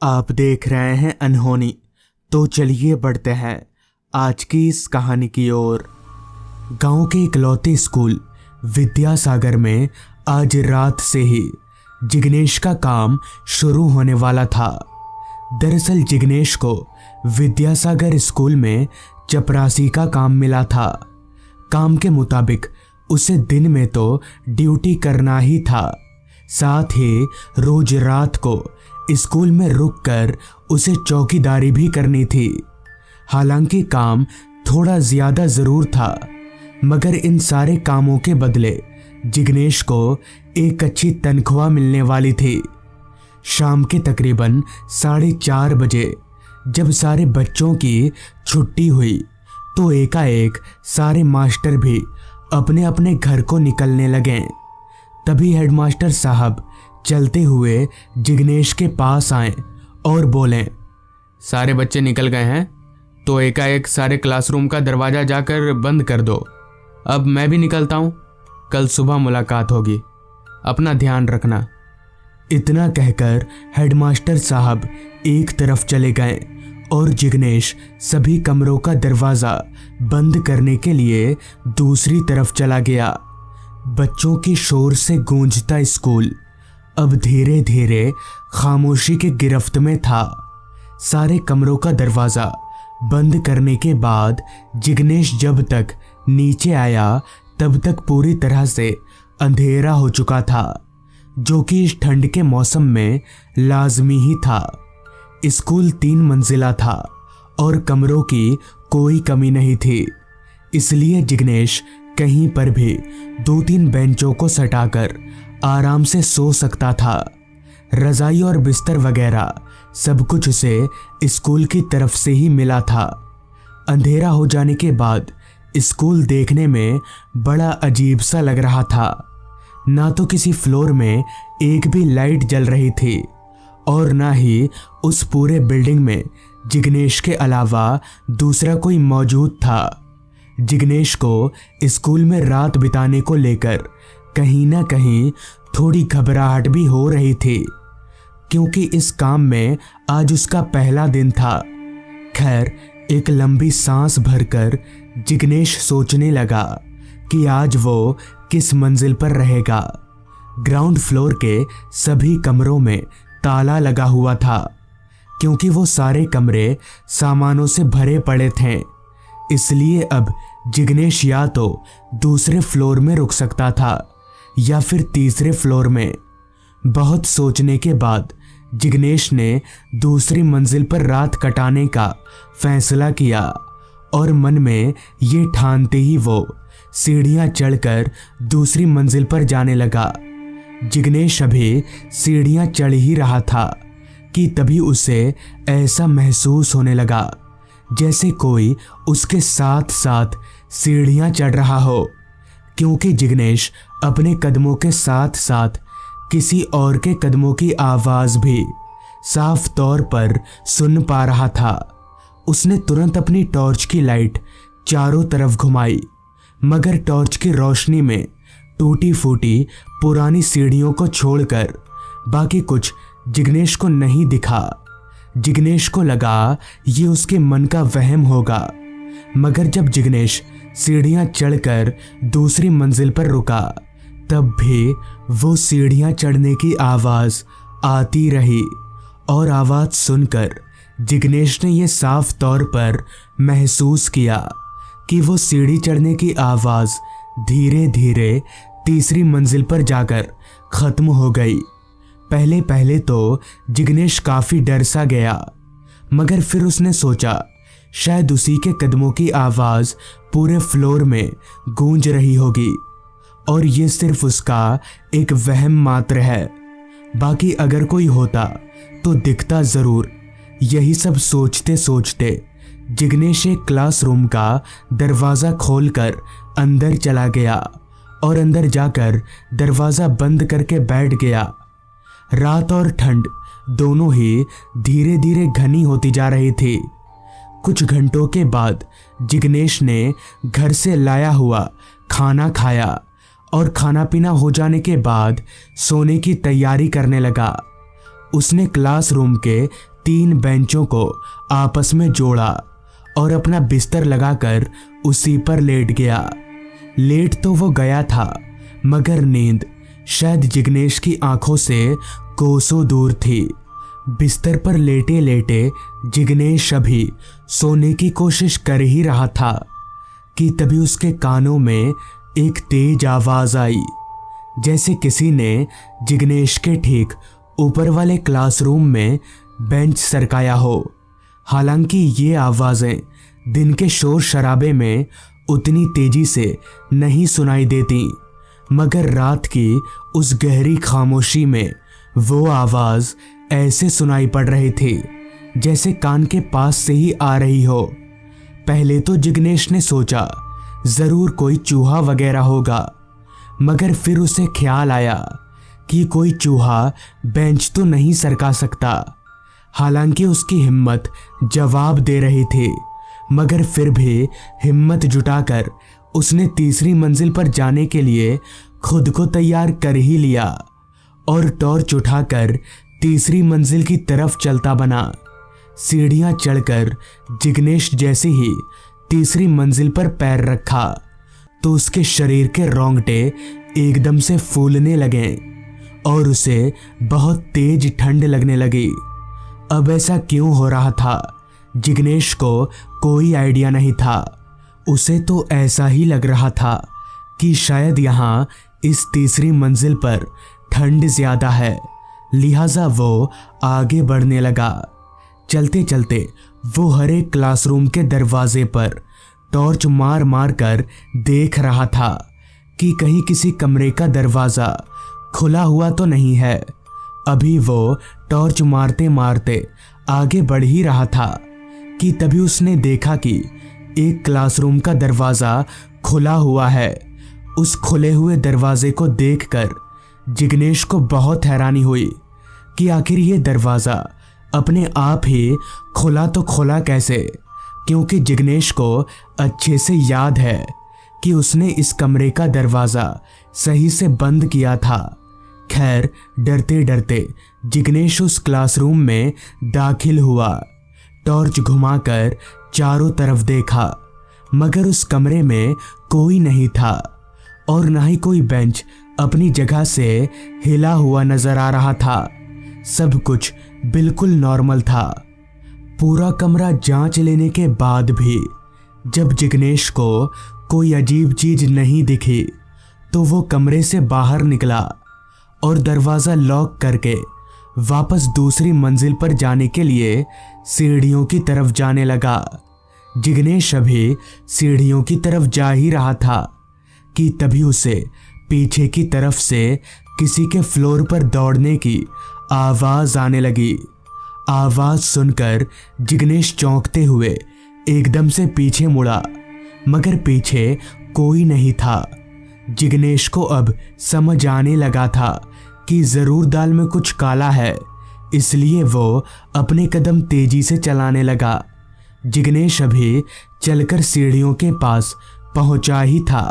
आप देख रहे हैं अनहोनी। तो चलिए बढ़ते हैं आज की इस कहानी की ओर। गांव के इकलौते स्कूल विद्यासागर में आज रात से ही जिग्नेश का काम शुरू होने वाला था। दरअसल जिग्नेश को विद्यासागर स्कूल में चपरासी का काम मिला था। काम के मुताबिक उसे दिन में तो ड्यूटी करना ही था, साथ ही रोज रात को स्कूल में रुककर उसे चौकीदारी भी करनी थी। हालांकि काम थोड़ा ज्यादा जरूर था, मगर इन सारे कामों के बदले जिग्नेश को एक अच्छी तनख्वाह मिलने वाली थी। शाम के तकरीबन 4:30 बजे जब सारे बच्चों की छुट्टी हुई तो एकाएक सारे मास्टर भी अपने अपने घर को निकलने लगे। तभी हेडमास्टर साहब चलते हुए जिग्नेश के पास आए और बोले, सारे बच्चे निकल गए हैं तो एकाएक सारे क्लासरूम का दरवाज़ा जाकर बंद कर दो। अब मैं भी निकलता हूँ, कल सुबह मुलाकात होगी, अपना ध्यान रखना। इतना कहकर हेडमास्टर साहब एक तरफ चले गए और जिग्नेश सभी कमरों का दरवाज़ा बंद करने के लिए दूसरी तरफ चला गया। बच्चों की शोर से गूंजता स्कूल अब धीरे धीरे खामोशी के गिरफ्त में था। सारे कमरों का दरवाज़ा बंद करने के बाद जिग्नेश जब तक नीचे आया तब तक पूरी तरह से अंधेरा हो चुका था, जो कि इस ठंड के मौसम में लाजमी ही था। स्कूल 3 मंजिला था और कमरों की कोई कमी नहीं थी, इसलिए जिग्नेश कहीं पर भी 2-3 बेंचों को सटाकर आराम से सो सकता था। रजाई और बिस्तर वगैरह सब कुछ उसे स्कूल की तरफ से ही मिला था। अंधेरा हो जाने के बाद स्कूल देखने में बड़ा अजीब सा लग रहा था। ना तो किसी फ्लोर में एक भी लाइट जल रही थी और ना ही उस पूरे बिल्डिंग में जिग्नेश के अलावा दूसरा कोई मौजूद था। जिग्नेश को स्कूल में रात बिताने को लेकर कहीं ना कहीं थोड़ी घबराहट भी हो रही थी, क्योंकि इस काम में आज उसका पहला दिन था। खैर, एक लंबी सांस भरकर जिग्नेश सोचने लगा कि आज वो किस मंजिल पर रहेगा। ग्राउंड फ्लोर के सभी कमरों में ताला लगा हुआ था, क्योंकि वो सारे कमरे सामानों से भरे पड़े थे। इसलिए अब जिग्नेश या तो दूसरे फ्लोर में रुक सकता था या फिर तीसरे फ्लोर में। बहुत सोचने के बाद जिग्नेश ने दूसरी मंजिल पर रात कटाने का फैसला किया और मन में ये ठानते ही वो सीढ़ियां चढ़कर दूसरी मंजिल पर जाने लगा। जिग्नेश अभी सीढ़ियां चढ़ ही रहा था कि तभी उसे ऐसा महसूस होने लगा जैसे कोई उसके साथ साथ सीढ़ियां चढ़ रहा हो, क्योंकि जिग्नेश अपने कदमों के साथ साथ किसी और के कदमों की आवाज भी साफ तौर पर सुन पा रहा था। उसने तुरंत अपनी टॉर्च की लाइट चारों तरफ घुमाई, मगर टॉर्च की रोशनी में टूटी फूटी पुरानी सीढ़ियों को छोड़कर बाकी कुछ जिग्नेश को नहीं दिखा। जिग्नेश को लगा ये उसके मन का वहम होगा, मगर जब जिग्नेश सीढ़ियां चढ़कर दूसरी मंजिल पर रुका तब भी वो सीढ़ियां चढ़ने की आवाज आती रही और आवाज सुनकर जिग्नेश ने यह साफ तौर पर महसूस किया कि वो सीढ़ी चढ़ने की आवाज धीरे धीरे तीसरी मंजिल पर जाकर खत्म हो गई। पहले पहले तो जिग्नेश काफी डर सा गया, मगर फिर उसने सोचा शायद उसी के कदमों की आवाज पूरे फ्लोर में गूंज रही होगी और ये सिर्फ उसका एक वहम मात्र है। बाकी अगर कोई होता तो दिखता जरूर। यही सब सोचते सोचते जिग्नेश एक क्लासरूम का दरवाज़ा खोलकर अंदर चला गया और अंदर जाकर दरवाज़ा बंद करके बैठ गया। रात और ठंड दोनों ही धीरे धीरे घनी होती जा रही थी। कुछ घंटों के बाद जिग्नेश ने घर से लाया हुआ खाना खाया और खाना पीना हो जाने के बाद सोने की तैयारी करने लगा। उसने क्लासरूम के 3 बेंचों को आपस में जोड़ा और अपना बिस्तर लगाकर उसी पर लेट गया। लेट तो वो गया था, मगर नींद शायद जिग्नेश की आंखों से कोसों दूर थी। बिस्तर पर लेटे लेटे जिग्नेश अभी सोने की कोशिश कर ही रहा था कि तभी उसके कानों में एक तेज आवाज आई, जैसे किसी ने जिग्नेश के ठीक ऊपर वाले क्लासरूम में बेंच सरकाया हो। हालांकि ये आवाज़ें दिन के शोर शराबे में उतनी तेजी से नहीं सुनाई देती, मगर रात की उस गहरी खामोशी में वो आवाज़ ऐसे सुनाई पड़ रही थी जैसे कान के पास से ही आ रही हो। पहले तो जिग्नेश ने सोचा ज़रूर कोई चूहा वगैरह होगा, मगर फिर उसे ख्याल आया कि कोई चूहा बेंच तो नहीं सरका सकता। हालांकि उसकी हिम्मत जवाब दे रही थी, मगर फिर भी हिम्मत जुटाकर उसने तीसरी मंजिल पर जाने के लिए खुद को तैयार कर ही लिया और टॉर्च उठाकर तीसरी मंजिल की तरफ चलता बना। सीढ़ियां चढ़कर जिग्नेश जैसे ही तीसरी मंजिल पर पैर रखा तो उसके शरीर के रोंगटे एकदम से फूलने लगे और उसे बहुत तेज ठंड लगने लगी। अब ऐसा क्यों हो रहा था, जिग्नेश को कोई आइडिया नहीं था। उसे तो ऐसा ही लग रहा था कि शायद यहाँ इस तीसरी मंजिल पर ठंड ज़्यादा है, लिहाजा वो आगे बढ़ने लगा। चलते चलते वो हर एक क्लासरूम के दरवाजे पर टॉर्च मार मार कर देख रहा था कि कहीं किसी कमरे का दरवाज़ा खुला हुआ तो नहीं है। अभी वो टॉर्च मारते मारते आगे बढ़ ही रहा था कि तभी उसने देखा कि एक क्लासरूम का दरवाज़ा खुला हुआ है। उस खुले हुए दरवाजे को देखकर जिग्नेश को बहुत हैरानी हुई कि आखिर ये दरवाज़ा अपने आप ही खुला तो खुला कैसे, क्योंकि जिग्नेश को अच्छे से याद है कि उसने इस कमरे का दरवाज़ा सही से बंद किया था। खैर, डरते डरते जिग्नेश उस क्लासरूम में दाखिल हुआ। टॉर्च घुमाकर चारों तरफ देखा, मगर उस कमरे में कोई नहीं था और ना ही कोई बेंच अपनी जगह से हिला हुआ नजर आ रहा था। सब कुछ बिल्कुल नॉर्मल था। पूरा कमरा जांच लेने के बाद भी जब जिग्नेश को कोई अजीब चीज नहीं दिखी तो वो कमरे से बाहर निकला और दरवाज़ा लॉक करके वापस दूसरी मंजिल पर जाने के लिए सीढ़ियों की तरफ जाने लगा। जिग्नेश अभी सीढ़ियों की तरफ जा ही रहा था कि तभी उसे पीछे की तरफ से किसी के फ्लोर पर दौड़ने की आवाज़ आने लगी। आवाज़ सुनकर जिग्नेश चौंकते हुए एकदम से पीछे मुड़ा, मगर पीछे कोई नहीं था। जिग्नेश को अब समझ आने लगा था कि ज़रूर दाल में कुछ काला है, इसलिए वो अपने कदम तेजी से चलाने लगा। जिग्नेश अभी चलकर सीढ़ियों के पास पहुंचा ही था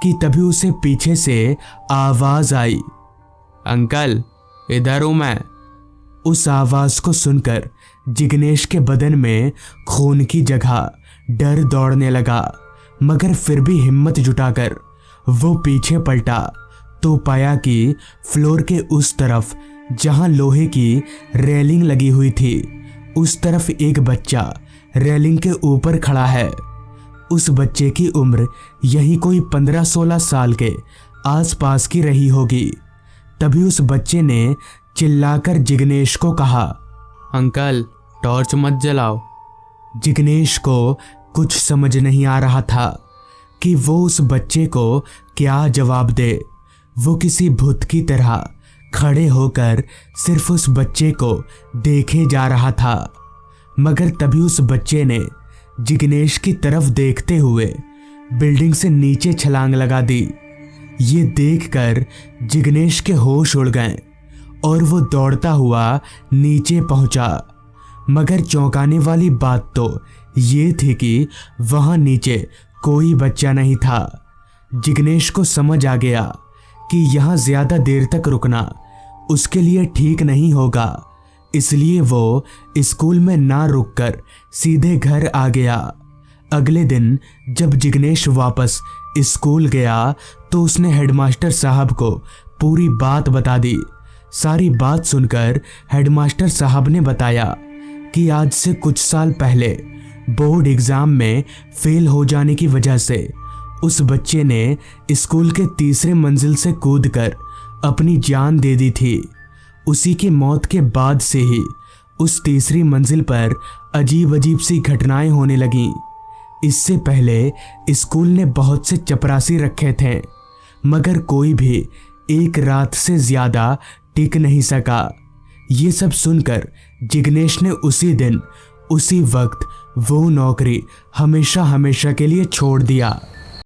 कि तभी उसे पीछे से आवाज़ आई, अंकल इधर हूँ मैं। उस आवाज़ को सुनकर जिग्नेश के बदन में खून की जगह डर दौड़ने लगा, मगर फिर भी हिम्मत जुटाकर वो पीछे पलटा तो पाया कि फ्लोर के उस तरफ जहां लोहे की रेलिंग लगी हुई थी, उस तरफ एक बच्चा रेलिंग के ऊपर खड़ा है। उस बच्चे की उम्र यही कोई 15-16 साल के आसपास की रही होगी। तभी उस बच्चे ने चिल्लाकर जिग्नेश को कहा, अंकल टॉर्च मत जलाओ। जिग्नेश को कुछ समझ नहीं आ रहा था कि वो उस बच्चे को क्या जवाब दे। वो किसी भूत की तरह खड़े होकर सिर्फ उस बच्चे को देखे जा रहा था, मगर तभी उस बच्चे ने जिग्नेश की तरफ देखते हुए बिल्डिंग से नीचे छलांग लगा दी। ये देखकर जिग्नेश के होश उड़ गए और वो दौड़ता हुआ नीचे पहुंचा, मगर चौंकाने वाली बात तो ये थी कि वहां नीचे कोई बच्चा नहीं था। जिग्नेश को समझ आ गया कि यहाँ ज़्यादा देर तक रुकना उसके लिए ठीक नहीं होगा, इसलिए वो स्कूल में ना रुककर सीधे घर आ गया। अगले दिन जब जिग्नेश वापस स्कूल गया तो उसने हेडमास्टर साहब को पूरी बात बता दी। सारी बात सुनकर हेडमास्टर साहब ने बताया कि आज से कुछ साल पहले बोर्ड एग्जाम में फेल हो जाने की वजह से उस बच्चे ने स्कूल के तीसरे मंजिल से कूदकर अपनी जान दे दी थी। उसी की मौत के बाद से ही उस तीसरी मंजिल पर अजीब अजीब सी घटनाएं होने लगीं। इससे पहले स्कूल ने बहुत से चपरासी रखे थे, मगर कोई भी एक रात से ज्यादा टिक नहीं सका। ये सब सुनकर जिग्नेश ने उसी दिन उसी वक्त वो नौकरी हमेशा हमेशा के लिए छोड़ दिया।